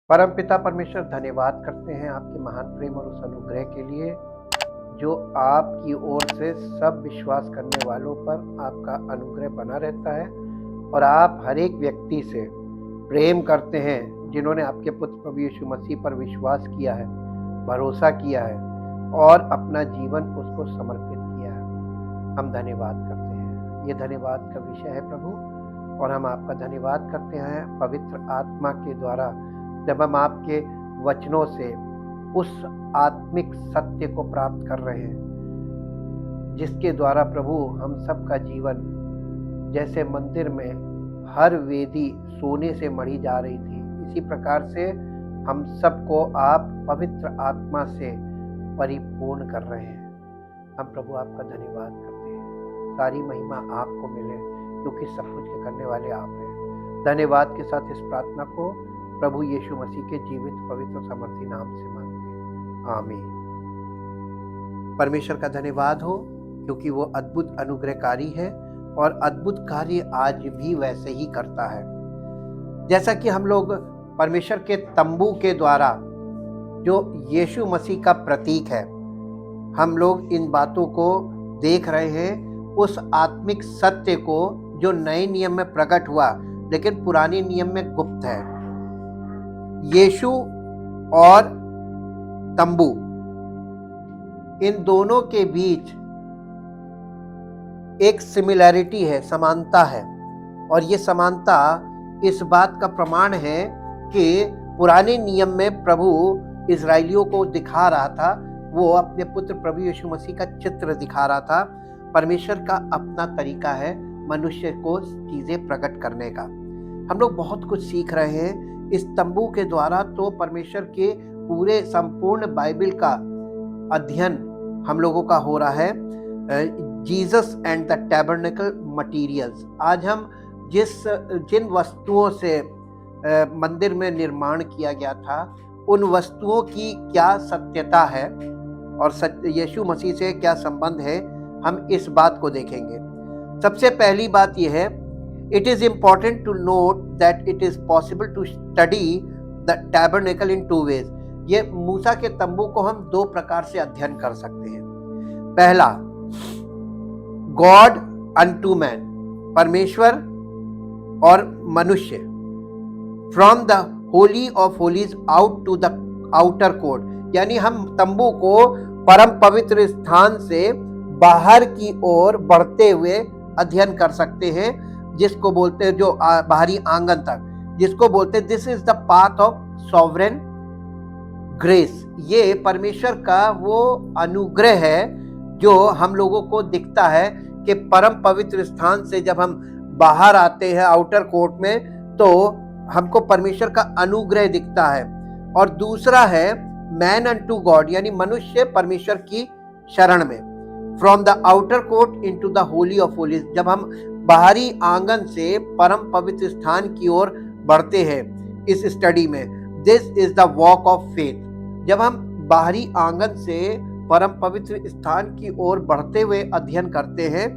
परमपिता परमेश्वर, धन्यवाद करते हैं आपके महान प्रेम और उस अनुग्रह के लिए जो आपकी ओर से सब विश्वास करने वालों पर आपका अनुग्रह बना रहता है और आप हर एक व्यक्ति से प्रेम करते हैं जिन्होंने आपके पुत्र प्रभु यीशु मसीह पर विश्वास किया है, भरोसा किया है और अपना जीवन उसको समर्पित किया है। हम धन्यवाद करते हैं। ये धन्यवाद का विषय है प्रभु, और हम आपका धन्यवाद करते हैं पवित्र आत्मा के द्वारा जब हम आपके वचनों से उस आत्मिक सत्य को प्राप्त कर रहे हैं जिसके द्वारा प्रभु हम सबका जीवन, जैसे मंदिर में हर वेदी सोने से मढ़ी जा रही थी, इसी प्रकार से हम सबको आप पवित्र आत्मा से परिपूर्ण कर रहे हैं। हम प्रभु आपका धन्यवाद करते हैं। सारी महिमा आपको मिले क्योंकि सब कुछ के करने वाले आप हैं। धन्यवाद के साथ इस प्रार्थना को प्रभु यीशु मसीह के जीवित पवित्र सामर्थी नाम से मांगते हैं, आमीन। परमेश्वर का धन्यवाद हो क्योंकि वो अद्भुत अनुग्रहकारी है और अद्भुत कार्य आज भी वैसे ही करता है। जैसा कि हम लोग परमेश्वर के तंबू के द्वारा जो यीशु मसीह का प्रतीक है, हम लोग इन बातों को देख रहे हैं, उस आत्मिक सत्य को जो नए नियम में प्रकट हुआ लेकिन पुराने नियम में गुप्त है। यीशु और तंबू, इन दोनों के बीच एक सिमिलैरिटी है, समानता है, और ये समानता इस बात का प्रमाण है कि पुराने नियम में प्रभु इजराइलियों को दिखा रहा था, वो अपने पुत्र प्रभु यीशु मसीह का चित्र दिखा रहा था। परमेश्वर का अपना तरीका है मनुष्य को चीजें प्रकट करने का। हम लोग बहुत कुछ सीख रहे हैं इस तंबू के द्वारा। तो परमेश्वर के पूरे संपूर्ण बाइबल का अध्ययन हम लोगों का हो रहा है, Jesus and the tabernacle materials. आज हम जिन वस्तुओं से मंदिर में निर्माण किया गया था, उन वस्तुओं की क्या सत्यता है और यीशु मसीह से क्या संबंध है, हम इस बात को देखेंगे। सबसे पहली बात यह है, it is important to note that it is possible to study the tabernacle in two ways। ये मूसा के तंबू को हम दो प्रकार से अध्ययन कर सकते हैं। पहला, God unto man, परमेश्वर और मनुष्य, from the holy of holies out to the outer court, यानी हम तंबू को परम पवित्र स्थान से बाहर की ओर बढ़ते हुए अध्ययन कर सकते हैं, जिसको बोलते हैं जो बाहरी आंगन तक, जिसको बोलते हैं this is the path of sovereign grace. ये परमेश्वर का वो अनुग्रह है जो हम लोगों को दिखता है कि परम पवित्र स्थान से जब हम बाहर आते हैं आउटर कोर्ट में, तो हमको परमेश्वर का अनुग्रह दिखता है। और दूसरा है मैन अनटू गॉड, यानी मनुष्य परमेश्वर की शरण में, from the outer court into the Holi of Holis. जब हम बाहरी आंगन से परम पवित्र स्थान की ओर बढ़ते हैं इस स्टडी में, this is the walk of faith. जब हम बाहरी आंगन से परम पवित्र स्थान की ओर बढ़ते हुए अध्ययन करते हैं,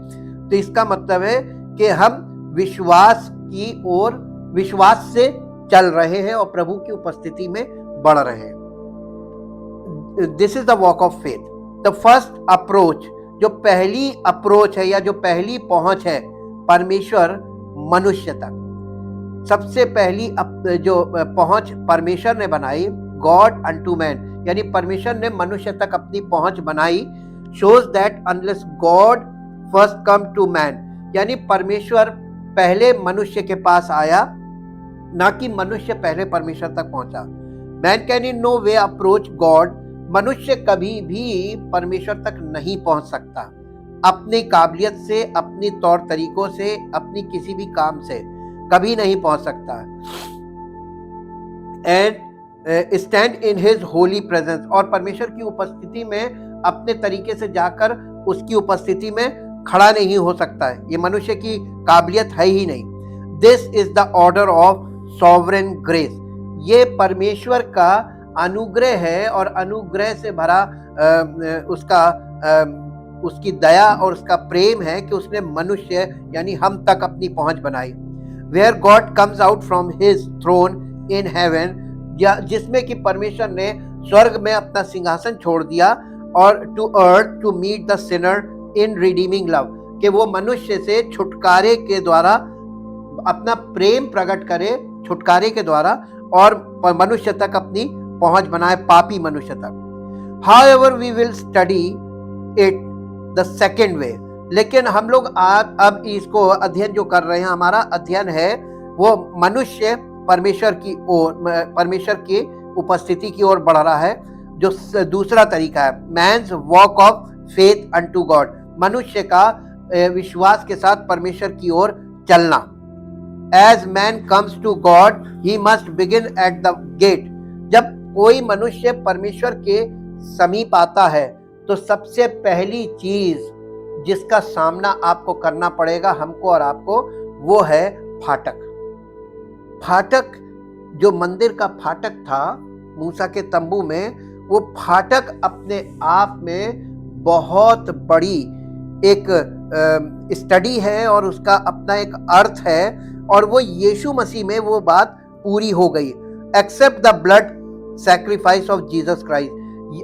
तो इसका मतलब है कि हम विश्वास की ओर विश्वास से चल रहे हैं और प्रभु की उपस्थिति में बढ़ रहे हैं। This is the walk of faith. The first approach, जो पहली अप्रोच है या जो पहली पहुंच है परमेश्वर मनुष्य तक, सबसे पहली जो पहुंच परमेश्वर ने बनाई, गॉड अनटू मैन, यानी परमेश्वर ने मनुष्य तक अपनी पहुंच बनाई, shows that unless God first come to man, यानी परमेश्वर पहले मनुष्य के पास आया, ना कि मनुष्य पहले परमेश्वर तक पहुंचा। Man can in no way approach God, मनुष्य कभी भी परमेश्वर तक नहीं पहुंच सकता अपनी काबिलियत से, अपनी तौर तरीकों से, अपनी किसी भी काम से कभी नहीं पहुंच सकता। And stand in his Holi presence, और परमेश्वर की उपस्थिति में अपने तरीके से जाकर उसकी उपस्थिति में खड़ा नहीं हो सकता है, ये मनुष्य की काबिलियत है ही नहीं। This is the order of sovereign grace, ये परमेश्वर का अनुग्रह है और अनुग्रह से भरा उसकी दया और उसका प्रेम है कि उसने मनुष्य यानी हम तक अपनी पहुंच बनाई। Where God comes out from his throne in heaven जिसमें कि परमेश्वर ने स्वर्ग में अपना सिंहासन छोड़ दिया और to earth to meet the sinner in redeeming love, कि वो मनुष्य से छुटकारे के द्वारा अपना प्रेम प्रकट करे, छुटकारे के द्वारा, और मनुष्य तक अपनी पहुंच बनाए, पापी मनुष्य तक। However, we will study it the second way. लेकिन हम लोग अब इसको अध्ययन जो कर रहे हैं, हमारा अध्ययन है वो मनुष्य परमेश्वर की ओर, परमेश्वर की उपस्थिति की ओर बढ़ रहा है, जो दूसरा तरीका है, man's walk of faith unto God, मनुष्य का विश्वास के साथ परमेश्वर की ओर चलना। As man comes to God, he must begin at the gate. जब कोई मनुष्य परमेश्वर के समीप आता है तो सबसे पहली चीज जिसका सामना आपको करना पड़ेगा, हमको और आपको, वो है फाटक। फाटक, जो मंदिर का फाटक था मूसा के तंबू में, वो फाटक अपने आप में बहुत बड़ी एक स्टडी है और उसका अपना एक अर्थ है, और वो यीशु मसीह में वो बात पूरी हो गई। Except the blood sacrifice of Jesus Christ,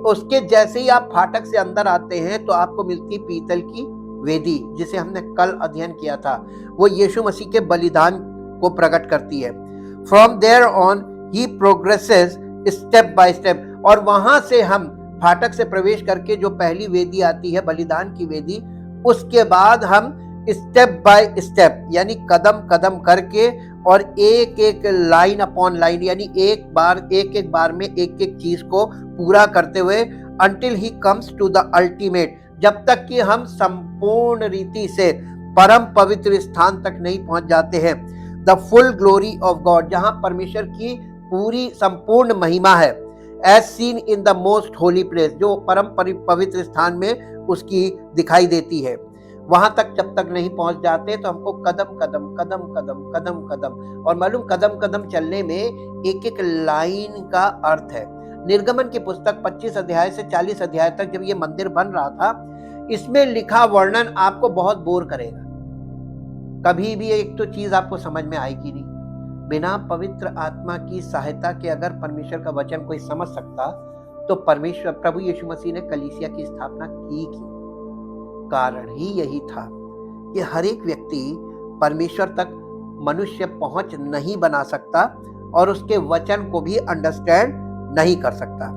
उसके जैसे ही आप फाटक से अंदर आते हैं तो आपको मिलती पीतल की वेदी, जिसे हमने कल अध्ययन किया था, वो यीशु मसीह के बलिदान को प्रकट करती है। From there on he progresses step by step, और वहां से हम फाटक से प्रवेश करके जो पहली वेदी आती है, बलिदान की वेदी, उसके बाद हम स्टेप बाय स्टेप, यानी कदम कदम करके और एक एक लाइन अपॉन लाइन, यानी एक एक बार में एक एक चीज को पूरा करते हुए, until he comes to the ultimate, जब तक कि हम संपूर्ण रीति से परम पवित्र स्थान तक नहीं पहुंच जाते हैं। The full glory of God, जहां परमेश्वर की पूरी संपूर्ण महिमा है, as seen in the most holy place, जो परम पवित्र स्थान में उसकी दिखाई देती है। वहां तक जब तक नहीं पहुंच जाते तो हमको कदम कदम कदम कदम कदम कदम, और मालूम कदम कदम चलने में एक एक लाइन का अर्थ है। निर्गमन की पुस्तक 25 अध्याय से 40 अध्याय तक जब ये मंदिर बन रहा था, इसमें लिखा वर्णन आपको बहुत बोर करेगा, कभी भी एक तो चीज आपको समझ में आएगी नहीं। बिना पवित्र आत्मा की सहायता के अगर परमेश्वर का वचन कोई समझ सकता तो परमेश्वर प्रभु यीशु मसीह ने कलीसिया की स्थापना की क्यों? कारण ही यही था कि हर एक व्यक्ति परमेश्वर तक मनुष्य पहुंच नहीं बना सकता और उसके वचन को भी अंडरस्टैंड नहीं कर सकता।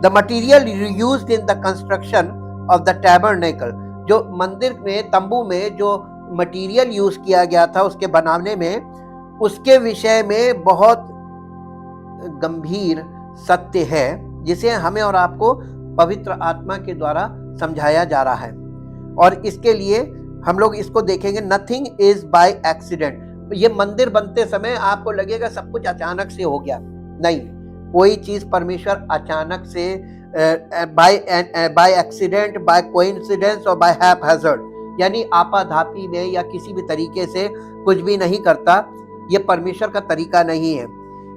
The material used in the construction of the tabernacle, जो मंदिर में, तंबू में जो मटीरियल यूज किया गया था उसके बनाने में, उसके विषय में बहुत गंभीर सत्य है जिसे हमें और आपको पवित्र आत्मा के द्वारा समझाया जा रहा है। और इसके लिए हम लोग इसको देखेंगे, नथिंग इज बाय एक्सीडेंट। ये मंदिर बनते समय आपको लगेगा सब कुछ अचानक से हो गया, नहीं, कोई चीज परमेश्वर अचानक से बाय एक्सीडेंट, बाय कोइंसिडेंस और बाय हैपहैज़र्ड, यानी आपाधापी में या किसी भी तरीके से कुछ भी नहीं करता। ये परमेश्वर का तरीका नहीं है।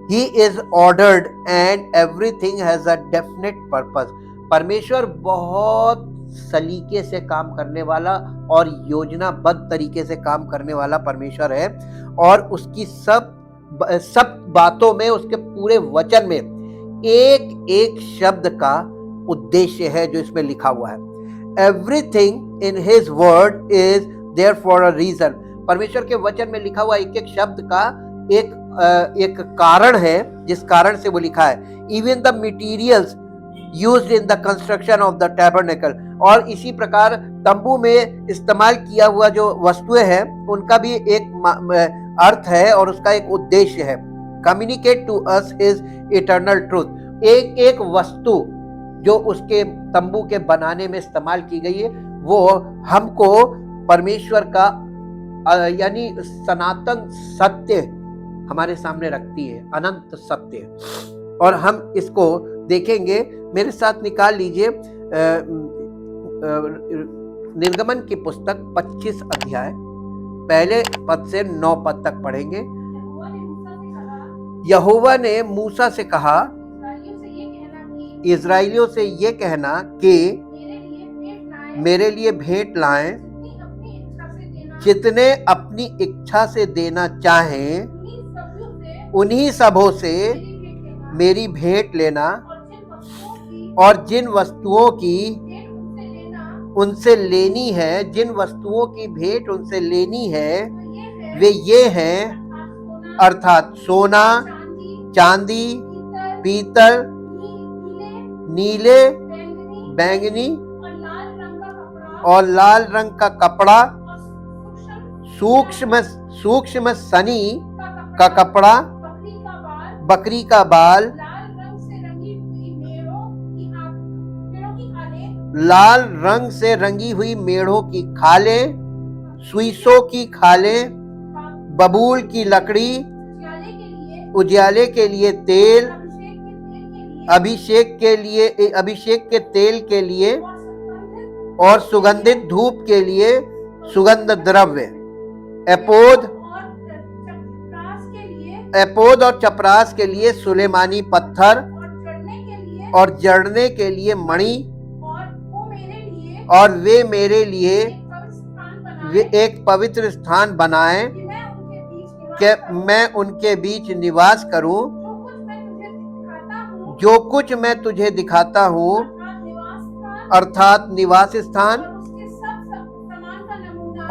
He is ordered and everything has a definite purpose. परमेश्वर बहुत सलीके से काम करने वाला और योजनाबद्ध तरीके से काम करने वाला परमेश्वर है, और उसकी सब बातों में, उसके पूरे वचन में एक एक शब्द का उद्देश्य है जो इसमें लिखा हुआ है। Everything in His word is there for a reason. परमेश्वर के वचन में लिखा हुआ एक एक शब्द का एक कारण है जिस कारण से वो लिखा है। Even the materials used in the construction of the tabernacle, और इसी प्रकार तंबू में इस्तेमाल किया हुआ जो वस्तुएं हैं उनका भी एक अर्थ है और उसका एक उद्देश्य है। Communicate to us His eternal truth. एक एक वस्तु जो उसके तंबू के बनाने में इस्तेमाल की गई है वो हमको परमेश्वर का यानी सनातन सत्य हमारे सामने रखती है, अनंत सत्य। और हम इसको देखेंगे, मेरे साथ निकाल लीजिए निर्गमन की पुस्तक 25 अध्याय पहले पद से 9 पद तक पढ़ेंगे। यहोवा ने मूसा से कहा, इजराइलियों से ये कहना कि मेरे लिए भेंट लाएं, जितने अपनी इच्छा से देना चाहें उन्हीं सबों से मेरी भेंट लेना और जिन वस्तुओं की और जिन वस्तुओं की भेंट उनसे लेनी है, जिन वस्तुओं की भेंट उनसे लेनी है, वो वे ये हैं, अर्थात सोना, चांदी, पीतल, नीले, बैंगनी और लाल रंग का कपड़ा, सूक्ष्म सूक्ष्म सनी का कपड़ा, बकरी का बाल, लाल रंग से रंगी हुई मेढ़ों की खालें, सुइसों की खालें, बबूल की लकड़ी, उजाले के लिए तेल, अभिषेक के तेल के लिए और सुगंधित धूप के लिए सुगंध द्रव्य, एपोद और चपरास के लिए सुलेमानी पत्थर और जड़ने के लिए मणि, और वे मेरे लिए एक पवित्र स्थान बनाएं कि मैं उनके बीच निवास करूं। जो कुछ मैं तुझे दिखाता हूं, अर्थात निवास स्थान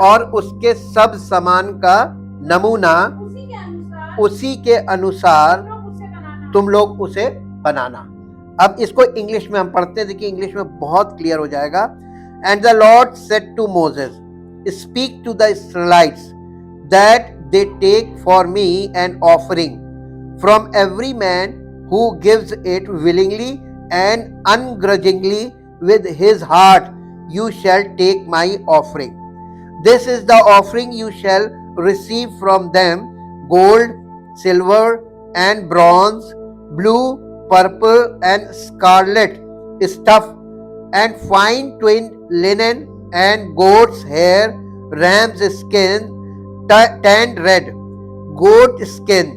और उसके सब सामान का नमूना, उसी के अनुसार तुम लोग उसे बनाना। अब इसको इंग्लिश में हम पढ़ते हैं, देखिए इंग्लिश में बहुत क्लियर हो जाएगा। And the Lord said to Moses, speak to the Israelites that they take for me an offering from every man who gives it willingly and ungrudgingly with his heart. You shall take my offering. This is the offering you shall receive from them: gold, silver and bronze, blue, purple and scarlet stuff, and fine twinned linen, and goat's hair, ram's skin, tanned red, goat skin,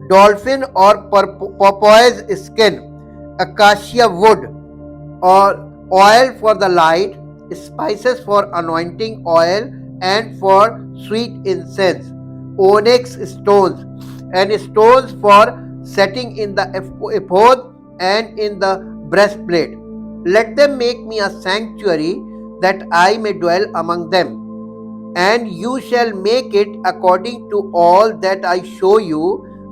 dolphin or porpoise skin, acacia wood, or oil for the light, spices for anointing oil and for sweet incense, onyx stones, and stones for setting in the ephod and in the breastplate. Let them make me a sanctuary that I may dwell among them. And you shall make it according to all that I show you,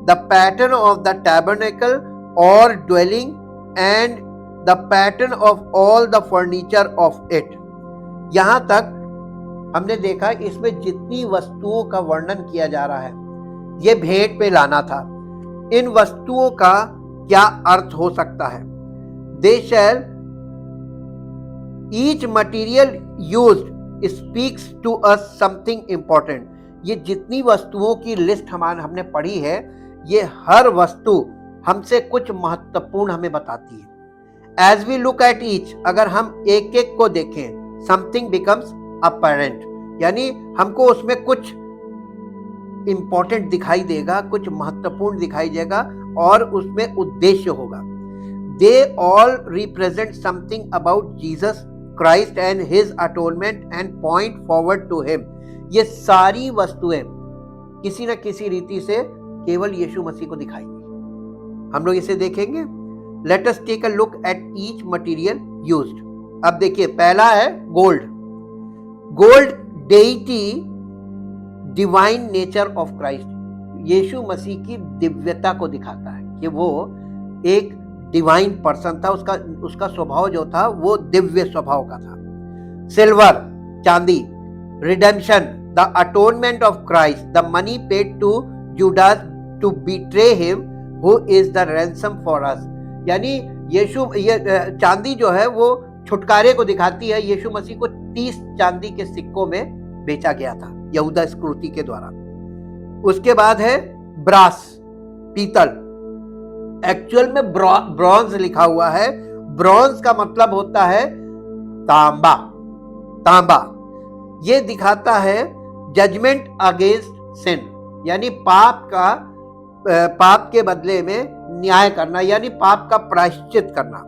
the pattern of the tabernacle or dwelling, and the pattern of all the furniture of it. यहाँ तक हमने देखा, इसमें जितनी वस्तुओं का वर्णन किया जा रहा है, ये भेंट पे लाना था। इन वस्तुओं का क्या अर्थ हो सकता है? They shall, each material used speaks to us something important. ये जितनी वस्तुओं की लिस्ट हमने पढ़ी है, ये हर वस्तु हमसे कुछ महत्वपूर्ण हमें बताती है। As we look at each, अगर हम एक एक को देखें, something becomes apparent, यानी हमको उसमें कुछ इंपॉर्टेंट दिखाई देगा, कुछ महत्वपूर्ण दिखाई देगा और उसमें उद्देश्य होगा। They all represent something about Jesus Christ and his atonement and point forward to him. ये सारी वस्तुएं किसी न किसी रीति से केवल यीशु मसीह को दिखाएंगी। हम लोग इसे देखेंगे। Let us take a look at each material used. अब देखिए, पहला है gold. Gold deity, divine nature of Christ, यीशु मसीह की दिव्यता को दिखाता है कि वो एक डिवाइन पर्सन था, उसका स्वभाव जो था वो दिव्य स्वभाव का था। सिल्वर, चांदी, redemption, the atonement of Christ, the money paid to Judas to betray him who is the ransom for us, यानी चांदी जो है वो छुटकारे को दिखाती है। यीशु मसीह को 30 चांदी के सिक्कों में बेचा गया था यहूदा इस्करियोती के द्वारा। उसके बाद है ब्रास, पीतल, एक्चुअल में ब्रॉन्ज लिखा हुआ है। ब्रॉन्ज का मतलब होता है तांबा। तांबा ये दिखाता है जजमेंट अगेंस्ट सिन, यानी पाप के बदले में न्याय करना, यानी पाप का प्रायश्चित करना।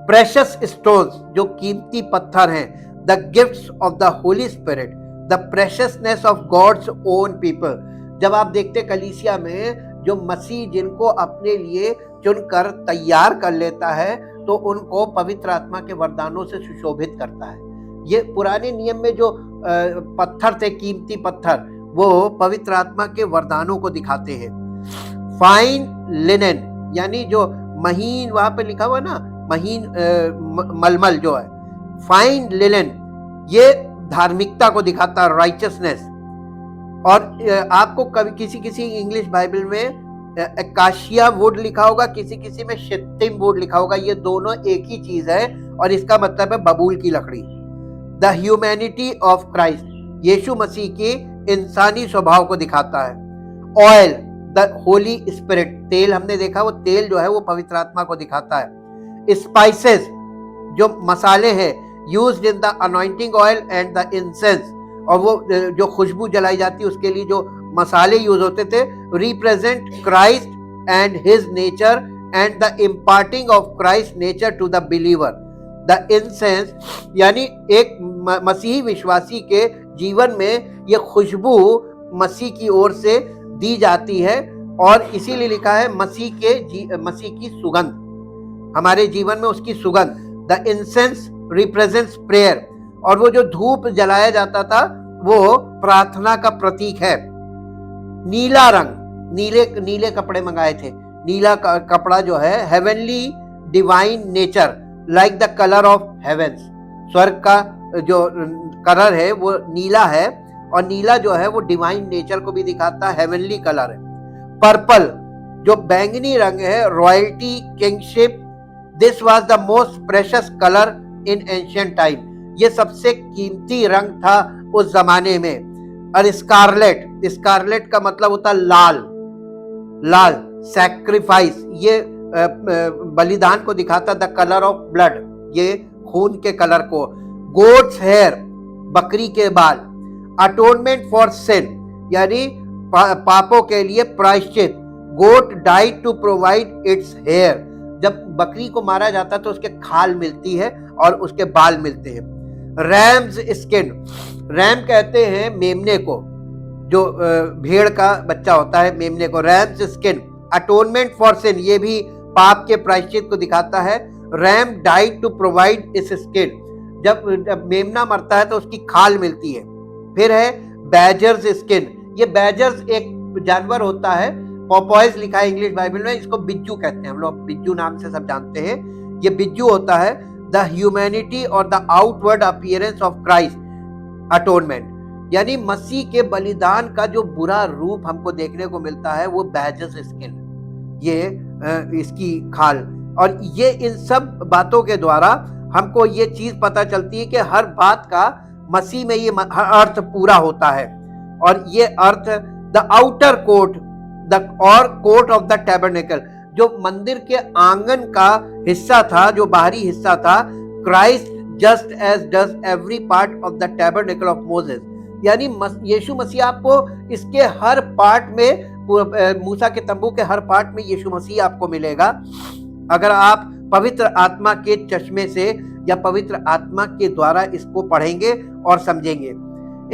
प्रेशियस स्टोन्स, जो कीमती पत्थर हैं, the gifts of the holy spirit, the preciousness of God's own people. जब आप देखते कलीसिया में जो मसीह जिनको अपने लिए चुनकर तैयार कर लेता है तो उनको पवित्र आत्मा के वरदानों से सुशोभित करता है। ये पुराने नियम में जो पत्थर थे, कीमती पत्थर, वो पवित्र आत्मा के वरदानों को दिखाते हैं। फाइन लिनेन यानी जो महीन, वहां पे लिखा हुआ ना महीन मलमल जो है, फाइन लिनेन, ये धार्मिकता को दिखाता है, राइचसनेस। और आपको कभी किसी इंग्लिश बाइबल में अकाशिया वुड लिखा होगा, किसी में शित्तिम वुड लिखा होगा। ये दोनों एक ही चीज है और इसका मतलब है बबूल की लकड़ी। द ह्यूमैनिटी ऑफ क्राइस्ट, यीशु मसीह की इंसानी स्वभाव को दिखाता है। ऑयल, द होली स्पिरिट, तेल हमने देखा, वो तेल जो है वो पवित्र आत्मा को दिखाता है। स्पाइसेस, जो मसाले हैं, used in the anointing oil and the incense, और वो जो खुशबू जलाई जाती है उसके लिए जो मसाले यूज होते थे, represent Christ and his nature and the imparting of Christ nature to the believer. The incense यानी एक मसीही विश्वासी के जीवन में ये खुशबू मसीह की ओर से दी जाती है, और इसीलिए लिखा है मसीह की सुगंध, हमारे जीवन में उसकी सुगंध। द इंसेंस रिप्रेजेंट्स प्रेयर, और वो जो धूप जलाया जाता था वो प्रार्थना का प्रतीक है। नीला रंग, नीले कपड़े मंगाए थे, नीला कपड़ा जो है heavenly divine nature, like the colour of heavens, स्वर्ग का जो कलर है वो नीला है, और नीला जो है वो डिवाइन नेचर को भी दिखाता है, हेवनली कलर है। पर्पल, जो बैंगनी रंग है, royalty, kingship, this was the most precious colour in ancient time, ये सबसे कीमती रंग था उस जमाने में। और स्कारलेट, स्कारलेट का मतलब होता लाल, लाल सैक्रिफाइस, ये बलिदान को दिखाता, द कलर ऑफ ब्लड, ये खून के कलर को। गोट्स हेयर, बकरी के बाल। अटोनमेंट फॉर सिन, यानी पापों के लिए प्रायश्चित। Goat died to provide its hair, जब बकरी को मारा जाता तो उसके खाल मिलती है और उसके बाल मिलते हैं। रैम्स स्किन, रैम कहते हैं मेमने को, जो भेड़ का बच्चा होता है, मेमने को। रैम्स स्किन, अटोनमेंट फॉर सिन, ये भी पाप के प्रायश्चित को दिखाता है। रैम डाइड टू प्रोवाइड इस स्किन, जब मेमना मरता है तो उसकी खाल मिलती है। फिर है बैजर्स स्किन, ये बैजर्स एक जानवर होता है, पोपॉयज लिखा है इंग्लिश बाइबल में, इसको बिज्जू कहते हैं, हम लोग बिज्जू नाम से सब जानते हैं। ये बिज्जू होता है द ह्यूमैनिटी और the outward appearance of Christ atonement, यानी मसीह के बलिदान का जो बुरा रूप हमको देखने को मिलता है वो बैजर्स स्किन, ये इसकी खाल। और ये इन सब बातों के द्वारा हमको ये चीज पता चलती है कि हर बात का मसीह में ये अर्थ पूरा होता है। और ये अर्थ द आउटर कोर्ट और कोर्ट ऑफ द टैबरनेकल, जो मंदिर के आंगन का हिस्सा था, जो बाहरी हिस्सा था, Christ just as does every part of the tabernacle of Moses, यानी यीशु मसीह आपको इसके हर पार्ट में, मूसा के तंबू के हर पार्ट में यीशु मसीह आपको मिलेगा, अगर आप पवित्र आत्मा के चश्मे से या पवित्र आत्मा के द्वारा इसको पढ़ेंगे और समझेंगे।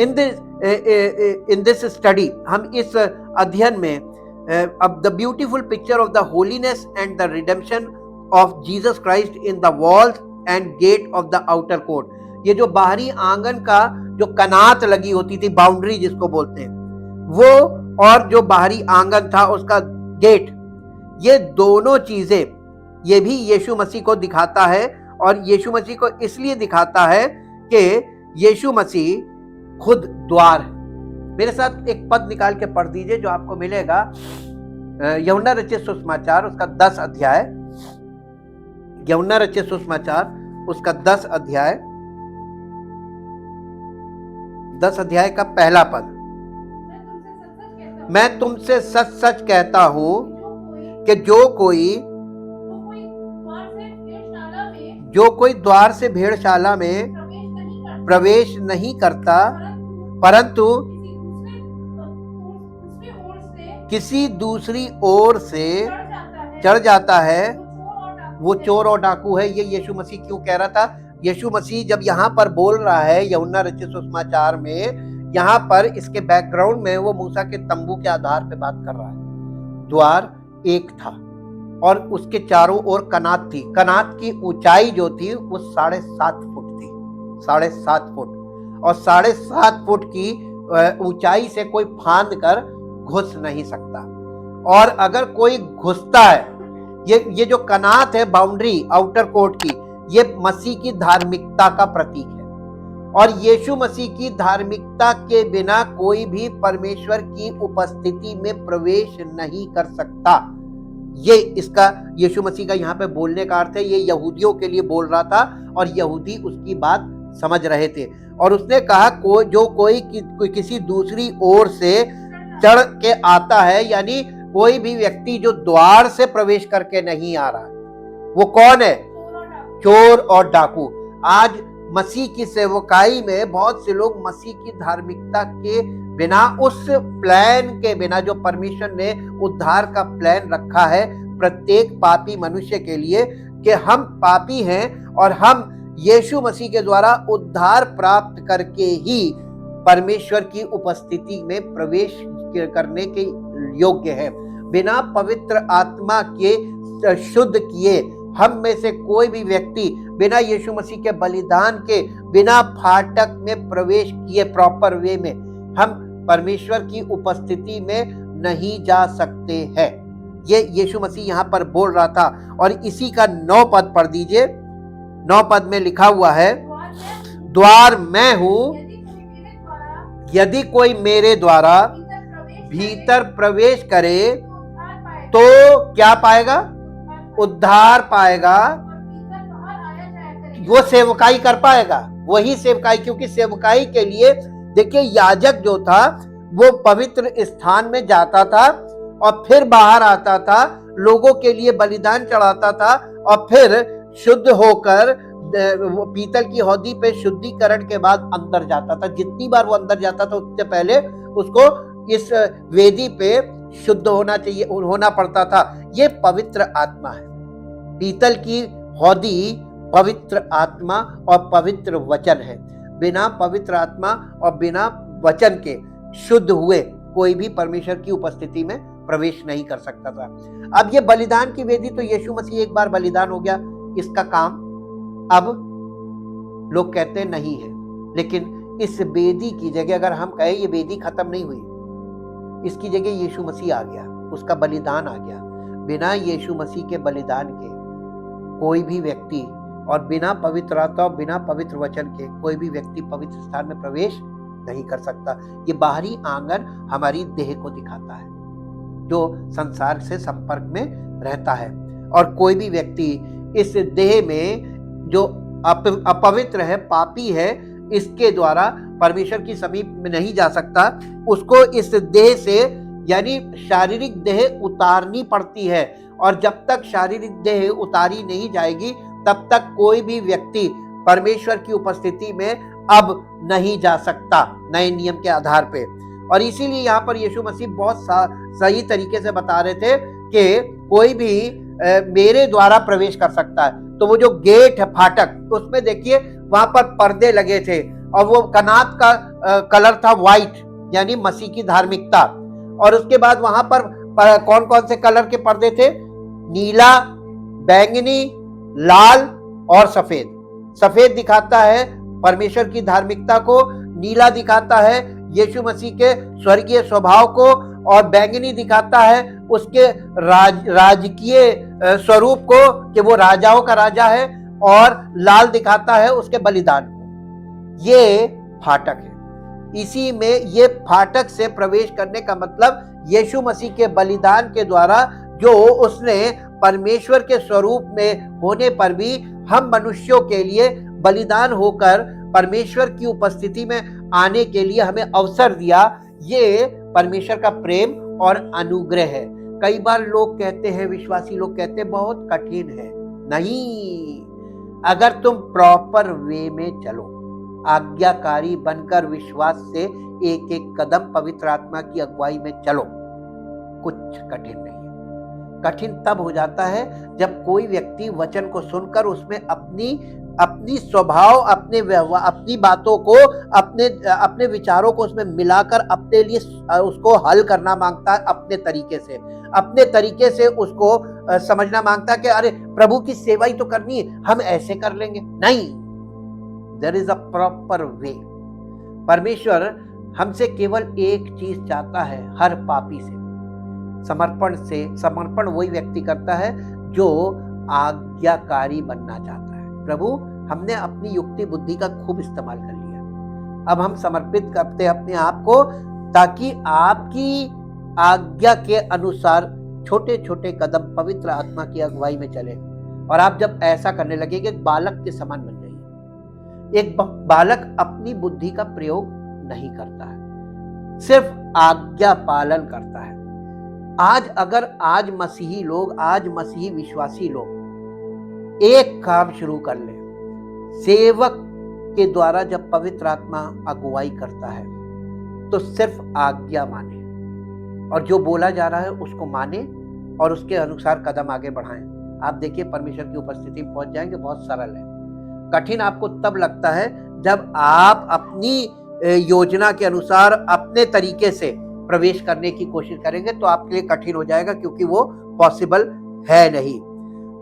इन दिस स्टडी, हम इस अध्ययन में अब the beautiful picture of the holiness and the redemption of Jesus Christ in the walls and gate of the outer court, ये जो बाहरी आंगन का जो कनात लगी होती थी, बाउंड्री जिसको बोलते हैं, वो और जो बाहरी आंगन था उसका गेट, ये दोनों चीजें ये भी यीशु मसीह को दिखाता है। और यीशु मसीह को इसलिए दिखाता है कि यीशु मसीह खुद द्वार है। मेरे साथ एक पद निकाल के पढ़ दीजिए जो आपको मिलेगा यूहन्ना रचित सुसमाचार उसका 10 अध्याय, यूहन्ना रचित सुसमाचार उसका 10 अध्याय, 10 अध्याय का पहला पद। मैं तुमसे सच सच कहता हूं कि जो कोई द्वार से भेड़शाला में प्रवेश नहीं करता, परंतु किसी दूसरी ओर से चढ़ जाता है, वो चोर और डाकू है। ये यीशु मसीह क्यों कह रहा था? यीशु मसीह जब यहाँ पर बोल रहा है यूहन्ना रचित सुसमाचार में, यहाँ पर इसके बैकग्राउंड में वो मूसा के तंबू के आधार पे बात कर रहा है। द्वार एक था और उसके चारों ओर कनात थी। कनात की ऊंचाई जो थी वो 7.5 फुट थी, 7.5 फुट। और 7.5 फुट की ऊंचाई से कोई फांद कर घुस नहीं सकता। और अगर कोई घुसता है, ये जो कनात है बाउंड्री आउटर कोर्ट की, ये मसीह की धार्मिकता का प्रतीक है। और यीशु मसीह की धार्मिकता के बिना कोई भी परमेश्वर की उपस्थिति में प्रवेश नहीं कर सकता। ये इसका यीशु मसीह का यहाँ पे बोलने का अर्थ है। ये यहूदियों के लिए बोल रहा था और यहूदी उसकी बात समझ रहे थे। और उसने कहा कोई किसी दूसरी ओर से चढ़ के आता है, यानी कोई भी व्यक्ति जो द्वार से प्रवेश करके नहीं आ रहा, वो कौन है? चोर और डाकू। आज मसीह की सेवकाई में बहुत से लोग मसीह की धार्मिकता के बिना, उस प्लान के बिना जो परमेश्वर ने उद्धार का प्लान रखा है प्रत्येक पापी मनुष्य के लिए, कि हम पापी हैं और हम यीशु मसीह के द्वारा उद्धार प्राप्त करके ही परमेश्वर की उपस्थिति में प्रवेश करने के योग्य है। बिना पवित्र आत्मा के शुद्ध किए हम में से कोई भी व्यक्ति बिना यीशु मसीह के बलिदान के, बिना फाटक में प्रवेश किए प्रॉपर वे में, हम परमेश्वर की उपस्थिति में नहीं जा सकते हैं। ये यीशु मसीह यहाँ पर बोल रहा था। और इसी का 9 पद पढ़ दीजिए। 9 पद में लिखा हुआ है, द्वार मैं हूं, यदि कोई मेरे द्वारा भीतर प्रवेश करे तो क्या पाएगा? उद्धार पाएगा। वो सेवकाई कर पाएगा, वही सेवकाई, क्योंकि सेवकाई के लिए देखिए याजक जो था वो पवित्र स्थान में जाता था और फिर बाहर आता था, लोगों के लिए बलिदान चढ़ाता था और फिर शुद्ध होकर पीतल की हौदी पे शुद्धिकरण के बाद अंदर जाता था। जितनी बार वो अंदर जाता था उससे पहले उसको इस वेदी पे शुद्ध होना पड़ता था। ये पवित्र आत्मा है। पीतल की हौदी पवित्र आत्मा और पवित्र वचन है। बिना पवित्र आत्मा और बिना वचन के शुद्ध हुए कोई भी परमेश्वर की उपस्थिति में प्रवेश नहीं कर सकता था। अब ये बलिदान की वेदी तो यीशु मसीह एक बार बलिदान हो गया, इसका काम अब लोग कहते नहीं है। लेकिन इस वेदी की जगह अगर हम कहें ये वेदी खत्म नहीं हुई, इसकी जगह यीशु मसीह आ गया, उसका बलिदान आ गया। बिना यीशु मसीह के बलिदान के कोई भी व्यक्ति और बिना पवित्र आत्मा और बिना पवित्र वचन के कोई भी व्यक्ति पवित्र स्थान में प्रवेश नहीं कर सकता। ये बाहरी आंगन हमारी देह को दिखाता है जो संसार से संपर्क में रहता है। और कोई भी व्यक्ति इस देह में जो अपवित्र है, पापी है, इसके द्वारा परमेश्वर की समीप में नहीं जा सकता। उसको इस देह से यानी शारीरिक देह उतारनी पड़ती है। और जब तक शारीरिक देह उतारी नहीं जाएगी तब तक कोई भी व्यक्ति परमेश्वर की उपस्थिति में अब नहीं जा सकता नए नियम के आधार पे। और इसीलिए यहाँ पर यीशु मसीह बहुत सही तरीके से बता रहे थे कि कोई भी मेरे द्वारा प्रवेश कर सकता है। तो वो जो गेट है, फाटक, उसमें देखिए वहां पर पर्दे लगे थे और वो कनात का कलर था व्हाइट, यानी मसीह की धार्मिकता। और उसके बाद वहां पर कौन कौन से कलर के पर्दे थे? नीला, बैंगनी, लाल और सफेद। सफेद दिखाता है परमेश्वर की धार्मिकता को, नीला दिखाता है यीशु मसीह के स्वर्गीय स्वभाव को, और बैंगनी दिखाता है उसके राजकीय स्वरूप को कि वो राजाओं का राजा है, और लाल दिखाता है उसके बलिदान को। ये फाटक है। इसी में ये फाटक से प्रवेश करने का मतलब यीशु मसीह के बलिदान के द्वारा जो उसने परमेश्वर के स्वरूप में होने पर भी हम मनुष्यों के लिए बलिदान होकर परमेश्वर की उपस्थिति में आने के लिए हमें अवसर दिया। ये परमेश्वर का प्रेम और अनुग्रह है। कई बार लोग कहते हैं, विश्वासी लोग कहते हैं बहुत कठिन है। नहीं, अगर तुम प्रॉपर वे में चलो, आज्ञाकारी बनकर विश्वास से एक एक कदम पवित्र आत्मा की अगुवाई में चलो, कुछ कठिन नहीं है। कठिन तब हो जाता है जब कोई व्यक्ति वचन को सुनकर उसमें अपनी अपनी स्वभाव, अपने व्यवहार, अपनी बातों को, अपने विचारों को उसमें मिलाकर अपने लिए उसको हल करना मांगता है, अपने तरीके से उसको समझना मांगता है कि अरे प्रभु की सेवा ही तो करनी है, हम ऐसे कर लेंगे। नहीं, there is a proper way. परमेश्वर हमसे केवल एक चीज चाहता है हर पापी से, समर्पण वही व्यक्ति करता है जो आज्ञाकारी बनना चाहता है। प्रभु, हमने अपनी युक्ति बुद्धि का खूब इस्तेमाल कर लिया, अब हम समर्पित करते हैं अपने आप को, ताकि आपकी आज्ञा के अनुसार छोटे छोटे कदम पवित्र आत्मा की अगुवाई में चले। और आप जब ऐसा करने लगेंगे, एक बालक के समान बन जाइए। एक बालक अपनी बुद्धि का प्रयोग नहीं करता है, सिर्फ आज्ञा पालन करता है। आज मसीही लोग, आज मसीही विश्वासी लोग एक काम शुरू कर ले, सेवक के द्वारा जब पवित्र आत्मा अगुवाई करता है तो सिर्फ आज्ञा माने, और जो बोला जा रहा है उसको माने और उसके अनुसार कदम आगे बढ़ाएं। आप देखिए परमेश्वर की उपस्थिति में पहुंच जाएंगे। बहुत सरल है। कठिन आपको तब लगता है जब आप अपनी योजना के अनुसार अपने तरीके से प्रवेश करने की कोशिश करेंगे, तो आपके लिए कठिन हो जाएगा, क्योंकि वो पॉसिबल है नहीं।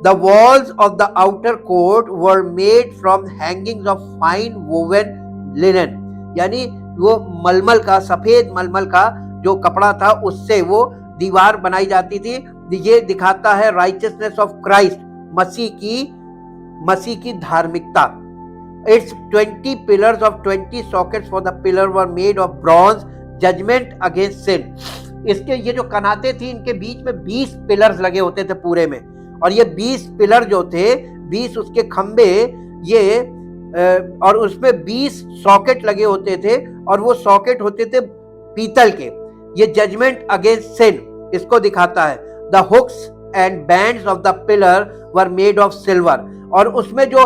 The walls of the outer court were made from hangings of fine woven linen, यानी वो मलमल का, सफेद मलमल का जो कपड़ा था उससे वो दीवार बनाई जाती थी। ये दिखाता है राइचियसनेस ऑफ क्राइस्ट, मसीह की धार्मिकता। Its 20 pillars of 20 sockets for the pillar were made of bronze, judgment against sin। इसके ये जो कनाते थी, इनके बीच में 20 पिलर्स लगे होते थे पूरे में, और ये 20 पिलर जो थे, 20 उसके खंबे, ये और उसमें 20 सॉकेट लगे होते थे, और वो सॉकेट होते थे पीतल के। ये जजमेंट अगेंस्ट सिन इसको दिखाता है। The hooks and bands of the pillar were made of silver, और उसमें जो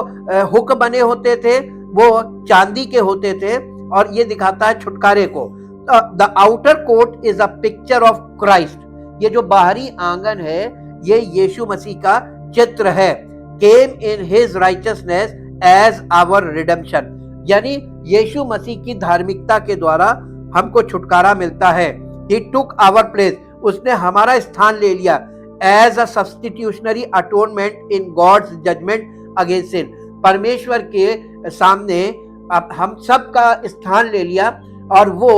हुक बने होते थे वो चांदी के होते थे, और ये दिखाता है छुटकारे को। The outer court is a picture of Christ, ये जो बाहरी आंगन है ये यीशु मसीह का चित्र है। Came in his righteousness as our redemption, यानी यीशु मसीह की धार्मिकता के द्वारा हमको छुटकारा मिलता है। He took our place, उसने हमारा स्थान ले लिया। As a substitutionary atonement in God's judgment against sin, परमेश्वर के सामने अब हम सबका स्थान ले लिया, और वो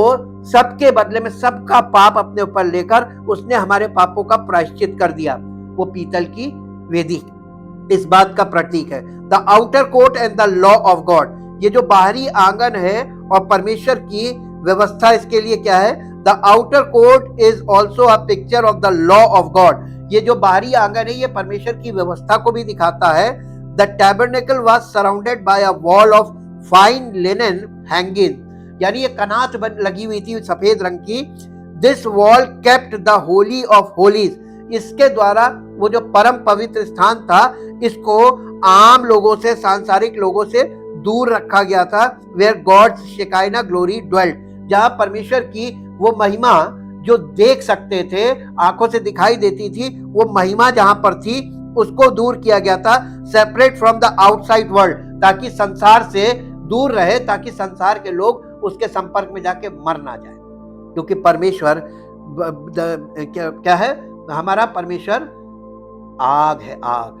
सबके बदले में सबका पाप अपने ऊपर लेकर उसने हमारे पापों का प्रायश्चित कर दिया। वो पीतल की वेदी इस बात का प्रतीक है। The outer court and the law of God, ये जो बाहरी आंगन है और परमेश्वर की व्यवस्था, इसके लिए क्या है? The outer court is also a picture of the law of God, ये जो बाहरी आंगन है ये परमेश्वर की व्यवस्था को भी दिखाता है। The tabernacle was surrounded by a wall of fine linen hanging, यानी ये कनात लगी हुई थी सफेद रंग की। This wall kept the Holi of Holis, इसके द्वारा वो जो परम पवित्र स्थान था इसको आम लोगों से, सांसारिक लोगों से दूर रखा गया था। वेयर गॉड्स शेकाइना ग्लोरी ड्वेल्ट, जहां परमेश्वर की वो महिमा जो देख सकते थे, आंखों से दिखाई देती थी, वो महिमा जहां पर थी उसको दूर किया गया था। Separate from the outside world, ताकि संसार से दूर रहे, ताकि संसार के लोग उसके संपर्क में जाके मर ना जाए। क्योंकि परमेश्वर क्या है? हमारा परमेश्वर आग है, आग,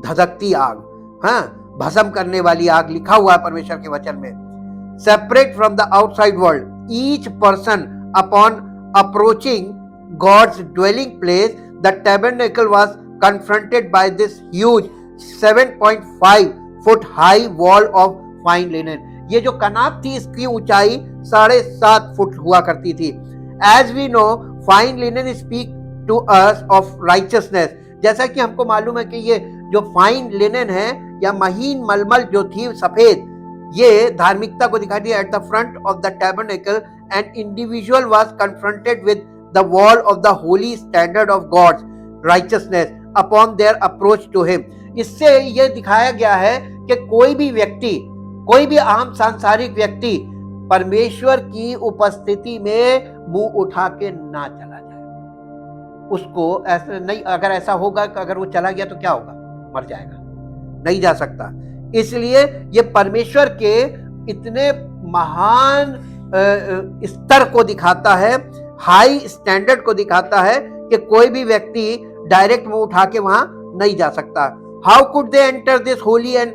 धधकती आग, हाँ, भस्म करने वाली आग, लिखा हुआ है परमेश्वर के वचन में। Separate from the outside world, each person upon approaching God's dwelling place, the tabernacle was confronted by this huge 7.5 foot high wall of fine linen. ये जो कनात थी इसकी ऊंचाई 7.5 फुट हुआ करती थी। As we know, fine linen speak to us of righteousness, जैसा कि हमको मालूम है कि ये जो फाइन लिनेन है या महीन मलमल जो थी सफेद, ये धार्मिकता को दिखाई दिया। At the front of the tabernacle an individual was confronted with the wall of the holy standard of God's righteousness upon their approach to him. इससे ये दिखाया गया है कि कोई भी व्यक्ति, कोई भी आम सांसारिक व्यक्ति परमेश्वर की उपस्थिति में मुंह उठा के ना चला जाए। उसको ऐसा नहीं, अगर ऐसा होगा कि अगर वो चला गया तो क्या होगा? मर जाएगा, नहीं जा सकता। इसलिए ये परमेश्वर के इतने महान स्तर को दिखाता है, हाई स्टैंडर्ड को दिखाता है कि कोई भी व्यक्ति डायरेक्ट मुंह उठा के वहां नहीं जा सकता। How could they enter this Holi and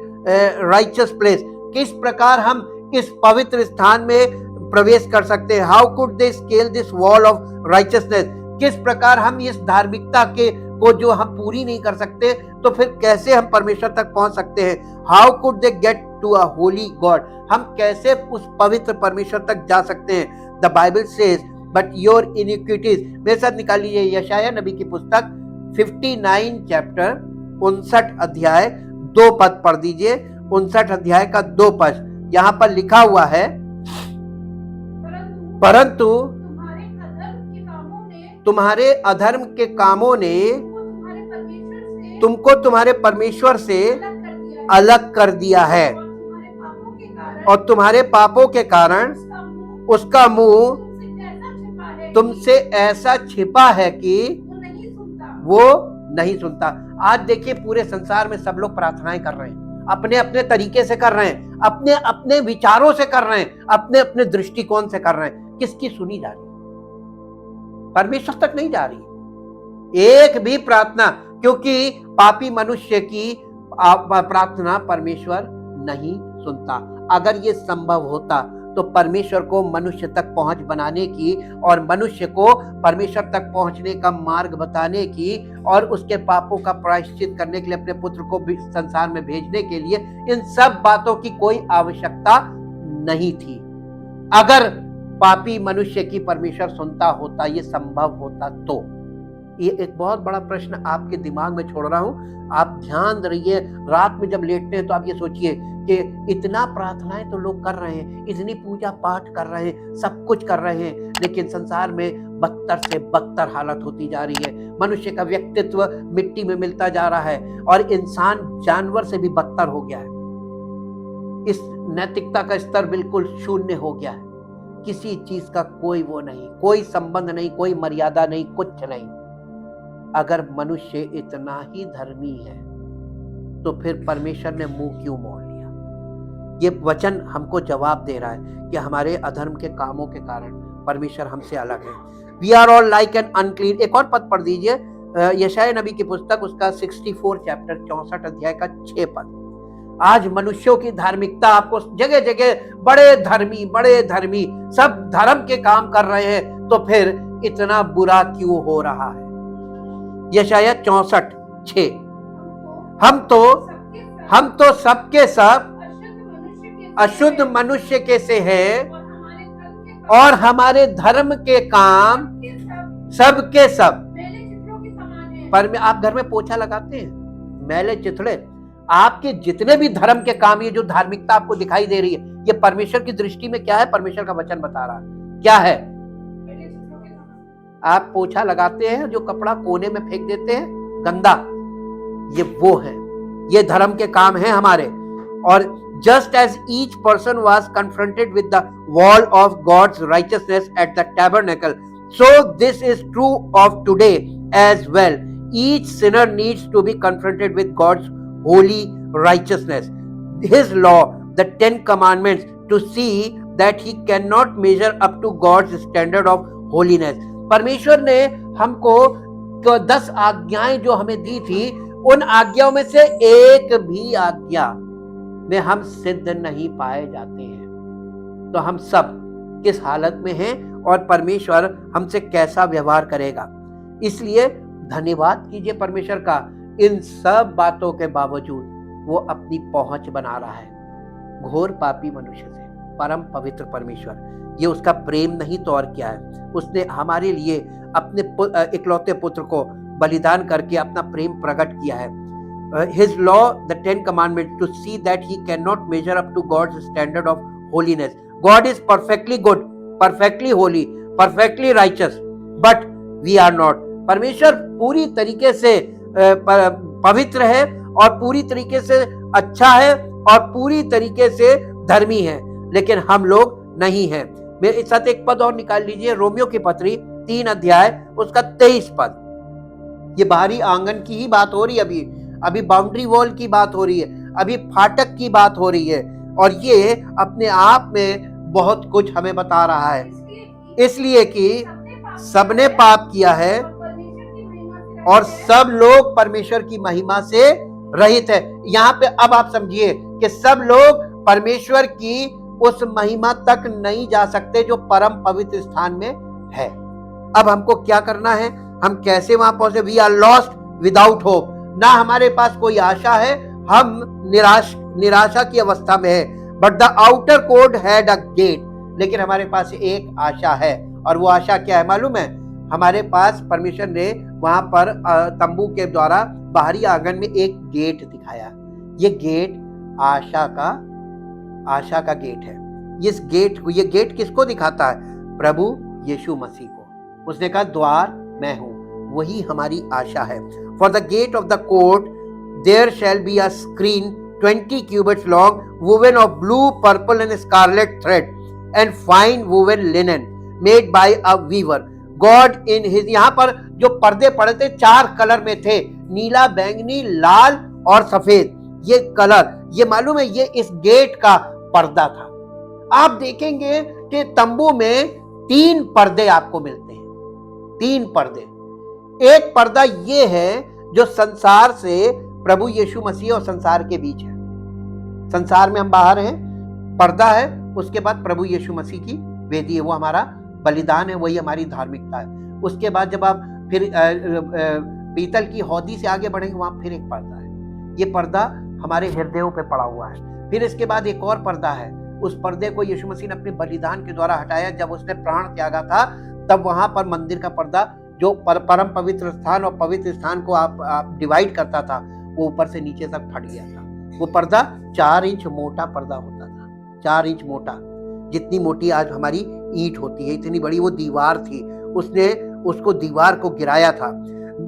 righteous place, किस प्रकार हम इस पवित्र स्थान में प्रवेश कर सकते हैं। How could they scale this wall of richness, किस प्रकार हम इस धार्मिकता के को जो हम पूरी नहीं कर सकते तो फिर कैसे हम परमेश्वर तक पहुंच सकते हैं। How could they get to a holy God, हम कैसे उस पवित्र परमेश्वर तक जा सकते हैं। The Bible says but your iniquities, मेरे साथ निकाल लीजिए यशायाह नबी की पुस्तक 59 चैप्टर 59 अध्याय 2 पद पढ़ दीजिए। 59 अध्याय का 2 पद यहां पर लिखा हुआ है, परंतु तुम्हारे अधर्म के कामों ने तुमको तुम्हारे परमेश्वर से अलग कर दिया है और तुम्हारे पापों के कारण उसका मुंह तुमसे ऐसा छिपा है कि वो नहीं सुनता। आज देखिए पूरे संसार में सब लोग प्रार्थनाएं कर रहे हैं, अपने अपने तरीके से कर रहे हैं, अपने अपने विचारों से कर रहे हैं, अपने अपने दृष्टिकोण से कर रहे हैं। किसकी सुनी जा रही है? परमेश्वर तक नहीं जा रही एक भी प्रार्थना, क्योंकि पापी मनुष्य की प्रार्थना परमेश्वर नहीं सुनता। अगर ये संभव होता तो परमेश्वर को मनुष्य तक पहुंच बनाने की और मनुष्य को परमेश्वर तक पहुंचने का मार्ग बताने की और उसके पापों का प्रायश्चित करने के लिए अपने पुत्र को भी संसार में भेजने के लिए इन सब बातों की कोई आवश्यकता नहीं थी। अगर पापी मनुष्य की परमेश्वर सुनता होता, ये संभव होता तो। ये एक बहुत बड़ा प्रश्न आपके दिमाग में छोड़ रहा हूं, आप ध्यान रहिए। रात में जब लेटते हैं तो आप ये सोचिए कि इतना प्रार्थनाएं तो लोग कर रहे हैं, इतनी पूजा पाठ कर रहे हैं, सब कुछ कर रहे हैं, लेकिन संसार में बदतर से बदतर हालत होती जा रही है। मनुष्य का व्यक्तित्व मिट्टी में मिलता जा रहा है और इंसान जानवर से भी बदतर हो गया है। इस नैतिकता का स्तर बिल्कुल शून्य हो गया है। किसी चीज का कोई वो नहीं, कोई संबंध नहीं, कोई मर्यादा नहीं, कुछ नहीं। अगर मनुष्य इतना ही धर्मी है तो फिर परमेश्वर ने मुंह क्यों मोड़ लिया? ये वचन हमको जवाब दे रहा है कि हमारे अधर्म के कामों के कारण परमेश्वर हमसे अलग है। We are all like an unclean. एक और पद पढ़ दीजिए, यशायाह नबी की पुस्तक उसका 64 चैप्टर 64 अध्याय का 6 पद। आज मनुष्यों की धार्मिकता आपको जगह जगह बड़े धर्मी सब धर्म के काम कर रहे हैं, तो फिर इतना बुरा क्यों हो रहा है? यशायाह 64:6, हम तो सबके सब अशुद्ध मनुष्य के से है और हमारे धर्म के काम सबके सब। पर आप घर में पोछा लगाते हैं, मैले चिथड़े, आपके जितने भी धर्म के काम, ये जो धार्मिकता आपको दिखाई दे रही है, ये परमेश्वर की दृष्टि में क्या है? परमेश्वर का वचन बता रहा है क्या है। आप पोछा लगाते हैं, जो कपड़ा कोने में फेंक देते हैं गंदा, ये वो है, ये धर्म के काम हैं हमारे। और just as each person was confronted with the wall of God's righteousness at the tabernacle, so this is true of today as well. Each sinner needs to be confronted with God's holy righteousness, His law, the 10 commandments, to see that he cannot measure up to God's standard of holiness. परमेश्वर ने हमको 10 आज्ञाएं जो हमें दी थी, उन आज्ञाओं में से एक भी आज्ञा में हम सिद्ध नहीं पाए जाते हैं। तो हम सब किस हालत में हैं और परमेश्वर हमसे कैसा व्यवहार करेगा? इसलिए धन्यवाद कीजिए परमेश्वर का, इन सब बातों के बावजूद वो अपनी पहुंच बना रहा है घोर पापी मनुष्य से। परम पवित्र परमेश्वर, ये उसका प्रेम नहीं तो और क्या है? उसने हमारे लिए अपने इकलौते पुत्र को बलिदान करके अपना प्रेम प्रकट किया है। His law, the 10 commandments, to see that he cannot measure up to God's standard of holiness. God is perfectly good, perfectly holy, perfectly righteous, but we are not. परमेश्वर पूरी तरीके से पवित्र है और पूरी तरीके से अच्छा है और पूरी तरीके से धर्मी है, लेकिन हम लोग नहीं हैं। मेरे साथ एक पद और निकाल लीजिए, रोमियो की पत्री 3 अध्याय उसका 23 पद। ये बाहरी आंगन की ही बात हो रही है, अभी बाउंड्री वॉल की बात हो रही है। अभी फाटक की बात हो रही है, और ये अपने आप में बहुत कुछ हमें बता रहा है। इसलिए कि सबने पाप किया है और सब लोग परमेश्वर की महिमा से रहित है। यहाँ पे अब आप समझिए कि सब लोग परमेश्वर की उस महिमा तक नहीं जा सकते जो परम पवित्र स्थान में है। अब हमको क्या करना है, हम कैसे वहां पहुंचे? We are lost without hope. ना हमारे पास कोई आशा है, हम निराशा की अवस्था में है। But the outer court had a gate, लेकिन हमारे पास एक आशा है, और वो आशा क्या है मालूम है? हमारे पास परमेश्वर ने वहां पर तंबू के द्वारा बाहरी आंगन में एक गेट दिखाया। ये गेट आशा का गेट है। ये गेट किसको दिखाता है? प्रभु यीशु मसीह को। उसने कहा द्वार मैं हूं, वही हमारी आशा है। For the gate of the court there shall be a screen 20 cubits long, woven of blue, purple and scarlet thread, and fine woven linen, made by a weaver. God in his, यहाँ पर जो पर्दे पड़े थे 4 colour में थे, नीला, बैंगनी, लाल और सफेद। ये कलर, ये मालूम है, ये इस गेट का पर्दा था। आप देखेंगे कि तंबू में 3 पर्दे आपको मिलते हैं, 3 पर्दे। एक पर्दा ये है जो संसार से प्रभु यीशु मसीह और संसार के बीच है। संसार में हम बाहर हैं, पर्दा है। उसके बाद प्रभु यीशु मसीह की वेदी है, वो हमारा बलिदान है, वही हमारी धार्मिकता है। उसके बाद जब आप फिर पीतल की हौदी से आगे बढ़ेंगे, वहां फिर एक पर्दा है। ये पर्दा हमारे हृदयों पे पड़ा हुआ है। फिर इसके बाद एक और पर्दा है। उस पर्दे को यीशु मसीह ने अपने बलिदान के द्वारा हटाया। जब उसने प्राण त्यागा था, तब वहां पर मंदिर का पर्दा जो परम पवित्र स्थान और पवित्र स्थान को आप डिवाइड करता था, वो ऊपर से नीचे तक फट गया था। वो पर्दा 4 इंच मोटा पर्दा होता था, 4 इंच मोटा, जितनी मोटी आज हमारी ईंट होती है, इतनी बड़ी वो दीवार थी। उसने उसको दीवार को गिराया था।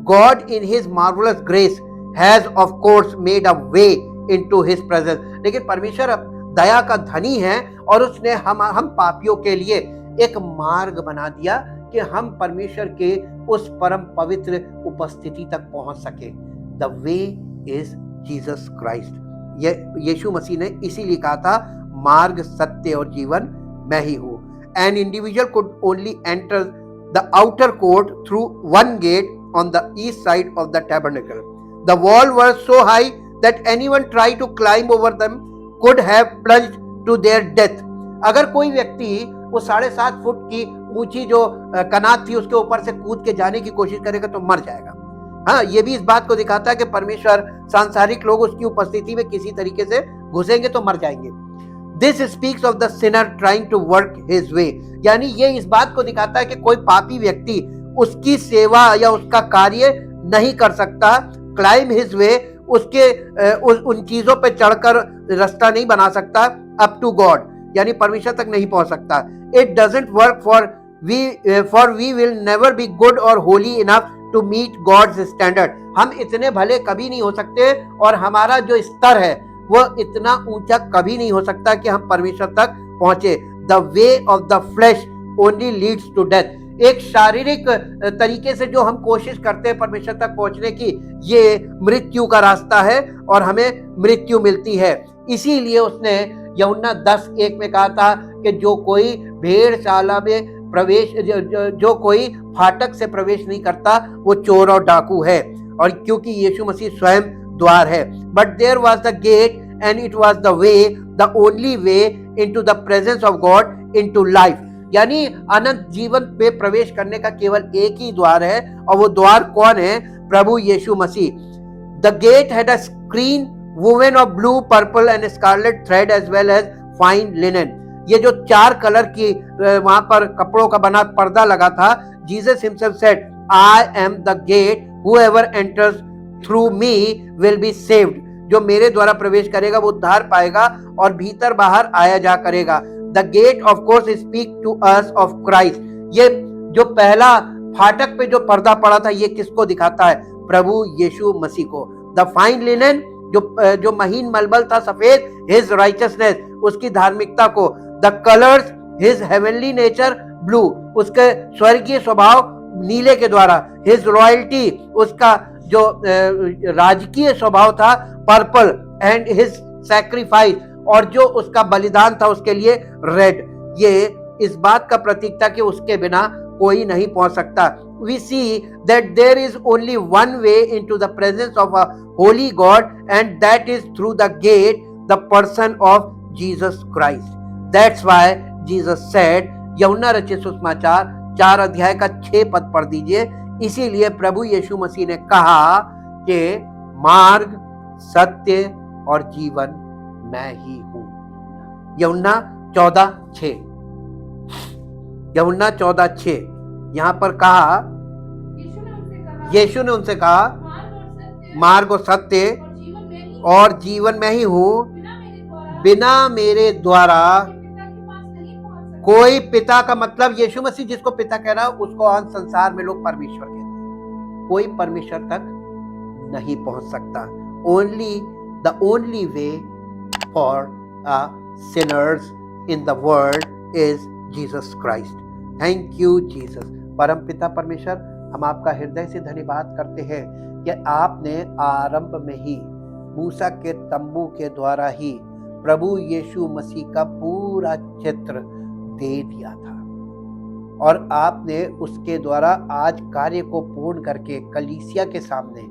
God in his marvellous grace has of course made a way into his presence. लेकिन परमेश्वर दया का धनी है, और उसने हम पापियों के लिए एक मार्ग बना दिया कि हम परमेश्वर के उस परम पवित्र उपस्थिति तक पहुंच सके। The way is Jesus Christ. यीशु मसीह ने इसीलिए कहा था, मार्ग, सत्य और जीवन मैं ही हूं। An individual could only enter the outer court through one gate on the east side of the tabernacle. The wall was so high that anyone tried to climb over them could have plunged to their death. अगर कोई व्यक्ति वो 7.5 foot की ऊंची जो कनात थी उसके ऊपर से कूद के जाने की कोशिश करेगा तो मर जाएगा। हाँ, ये भी इस बात को दिखाता है कि परमेश्वर, सांसारिक लोग उसकी उपस्थिति में किसी तरीके से घुसेंगे तो मर जाएंगे। This speaks of the sinner trying to work his way. यानी ये इस बात को दिखाता है कि कोई पापी व्यक्ति उसकी सेवा या उसका कार्य नहीं कर सकता, climb his way, उन चीजों पे चढ़कर रास्ता नहीं बना सकता, up to God, यानी परमेश्वर तक नहीं पहुंच सकता। It doesn't work for we will never be good or holy enough to meet God's standard. हम इतने भले कभी नहीं हो सकते, और हमारा जो स्तर है वो इतना ऊंचा कभी नहीं हो सकता कि हम परमेश्वर तक पहुंचे। The way of the flesh only leads to death. एक शारीरिक तरीके से जो हम कोशिश करते हैं परमेश्वर तक पहुंचने की, ये मृत्यु का रास्ता है और हमें मृत्यु मिलती है। इसीलिए उसने यूहन्ना 10:1 में कहा था कि जो कोई भेड़शाला में प्रवेश, जो कोई फाटक से प्रवेश नहीं करता वो चोर और डाकू है। और क्योंकि यीशु मसीह स्वयं द्वार है। But there was the gate and it was the way, the only way into the presence of God into life. यानी अनंत जीवन में प्रवेश करने का केवल एक ही द्वार है, और वो द्वार कौन है? प्रभु यीशु मसीह। The gate had a screen woven of blue, purple and scarlet thread as well as fine linen. ये जो 4 कलर की वहां पर कपड़ों का बना पर्दा लगा था, Jesus himself said, I am the gate, whoever enters through me will be saved. जो मेरे द्वारा प्रवेश करेगा वो उद्धार पाएगा और भीतर बाहर आया जा करेगा। The gate of course speak to us of Christ. ये जो पहला फाटक पे जो पर्दा पड़ा था, ये किसको दिखाता है? प्रभु यीशु मसीह को। द फाइन लिनेन, जो महीन मलमल था सफेद, हिज राइचसनेस, उसकी धार्मिकता को। The colours, his heavenly nature, blue, उसके स्वर्गीय स्वभाव नीले के द्वारा। हिज रॉयल्टी, उसका जो राजकीय स्वभाव था, पर्पल, एंड हिज सैक्रिफाइस, और जो उसका बलिदान था उसके लिए रेड, ये इस बात का प्रतीक था कि उसके बिना कोई नहीं पहुंच सकता। We see that there is only one way into the presence of a holy God and that is through the gate, the person of Jesus Christ. That's why Jesus said, यूहन्ना रचित सुसमाचार 4 अध्याय का 6 पद पढ़ दीजिए। इसीलिए प्रभु यीशु मसीह ने कहा कि मार्ग, सत्य और जीवन मैं ही हूं। यूहन्ना 14:6, यूहन्ना 14:6 यहां पर कहा, यीशु ने उनसे कहा मार्ग और सत्य और जीवन मैं ही हूं, बिना मेरे द्वारा कोई पिता, का मतलब यीशु मसीह जिसको पिता कह रहा है उसको आज संसार में लोग परमेश्वर कहते हैं, कोई परमेश्वर तक नहीं पहुंच सकता। Only the only way for Sinners in the world is Jesus Christ. Thank you Jesus. परम पिता परमेश्वर, हम आपका हृदय से धन्यवाद करते हैं कि आपने आरंभ में ही मूसा के तंबू के द्वारा ही प्रभु यीशु मसीह का पूरा चित्र दे दिया था, और आपने उसके द्वारा आज कार्य को पूर्ण करके कलीसिया के सामने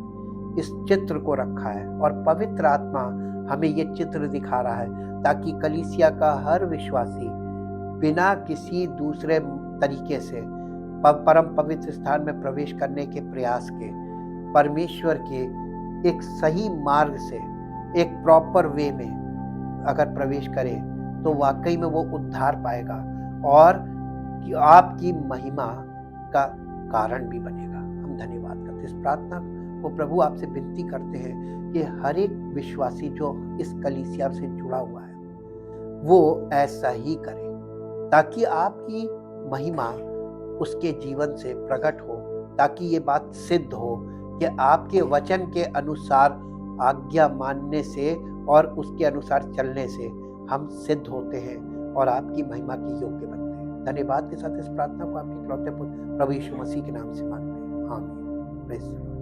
इस चित्र को रखा है, और पवित्र आत्मा हमें ये चित्र दिखा रहा है ताकि कलीसिया का हर विश्वासी बिना किसी दूसरे तरीके से परम पवित्र स्थान में प्रवेश करने के प्रयास के परमेश्वर के एक सही मार्ग से, एक प्रॉपर वे में अगर प्रवेश करे तो वाकई में वो उद्धार पाएगा और आपकी महिमा का कारण भी बनेगा। हम धन्यवाद करते हैं। इस प्रार्थना को प्रभु आपसे विनती करते हैं कि हर एक विश्वासी जो इस कलीसिया से जुड़ा हुआ है वो ऐसा ही करे, ताकि आपकी महिमा उसके जीवन से प्रकट हो, ताकि ये बात सिद्ध हो कि आपके वचन के अनुसार आज्ञा मानने से और उसके अनुसार चलने से हम सिद्ध होते हैं और आपकी महिमा की योग्य बनते हैं। धन्यवाद के साथ इस प्रार्थना को आपके इकलौते पुत्र प्रभु यीशु मसीह के नाम से मांगते हैं, आमीन। Praise the Lord.